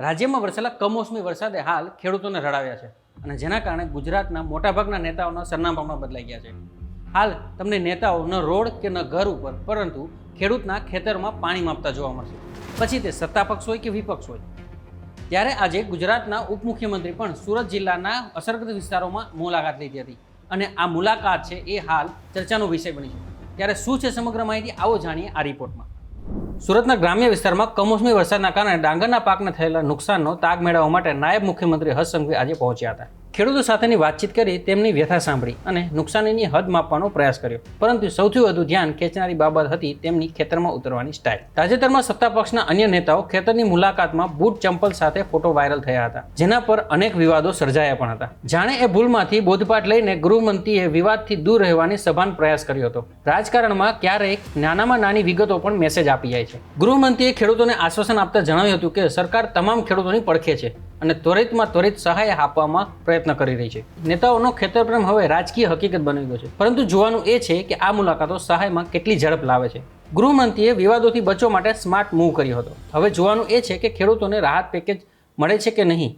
રાજ્યમાં વરસેલા કમોસમી વરસાદે હાલ ખેડૂતોને રડાવ્યા છે અને જેના કારણે ગુજરાતના મોટાભાગના નેતાઓના સરનામા પણ બદલાઈ ગયા છે. હાલ તમને નેતાઓ ન રોડ કે ન ઘર ઉપર પરંતુ ખેડૂતના ખેતરમાં પાણી માપતા જોવા મળશે, પછી તે સત્તા પક્ષ હોય કે વિપક્ષ હોય. ત્યારે આજે ગુજરાતના ઉપમુખ્યમંત્રી પણ સુરત જિલ્લાના અસરગ્રસ્ત વિસ્તારોમાં મુલાકાત લીધી હતી અને આ મુલાકાત છે એ હાલ ચર્ચાનો વિષય બની છે. ત્યારે શું છે સમગ્ર માહિતી, આવો જાણીએ આ રિપોર્ટમાં. સુરતના ગ્રામ્ય વિસ્તારમાં કમોસમી વરસાદના કારણે ડાંગરના પાકને થયેલા નુકસાનનો તાગ મેળવવા માટે નાયબ મુખ્યમંત્રી હર્ષ સંઘવી આજે પહોંચ્યા હતા. ખેડૂતો સાથેની વાતચીત કરી તેમની વ્યથા સાંભળી અને નુકસાનીની હદ માપવાનો પ્રયાસ કર્યો, પરંતુ સૌથી વધુ ધ્યાન ખેંચનારી બાબત હતી તેમની ખેતરમાં ઉતરવાની સ્ટાઇલ. તાજેતરમાં સત્તા પક્ષના અન્ય નેતાઓ ખેતરની મુલાકાતમાં બૂટ ચંપલ સાથે ફોટો વાયરલ થયા હતા, જેના પર અનેક વિવાદો સર્જાયા પણ હતા. જાણે એ ભૂલમાંથી બોધપાઠ લઈને ગૃહમંત્રીએ વિવાદથી દૂર રહેવાની સભાન પ્રયાસ કર્યો હતો. રાજકારણમાં ક્યારેક નાનામાં નાની વિગતો પણ મેસેજ આપી જાય છે. ગૃહમંત્રીએ ખેડૂતોને આશ્વાસન આપતા જણાવ્યું હતું કે સરકાર તમામ ખેડૂતોની પડખે છે અને ત્વરિત સહાય આપવામાં પ્રયત્ન કરી રહી છે. નેતાઓનો ખેતર પ્રેમ હવે રાજકીય હકીકત બની ગયો છે, પરંતુ જોવાનું એ છે કે આ મુલાકાતો સહાયમાં કેટલી ઝડપ લાવે છે. ગૃહમંત્રીએ વિવાદોથી બચવા માટે સ્માર્ટ મૂવ કર્યો હતો. હવે જોવાનું એ છે કે ખેડૂતોને રાહત પેકેજ મળે છે કે નહીં.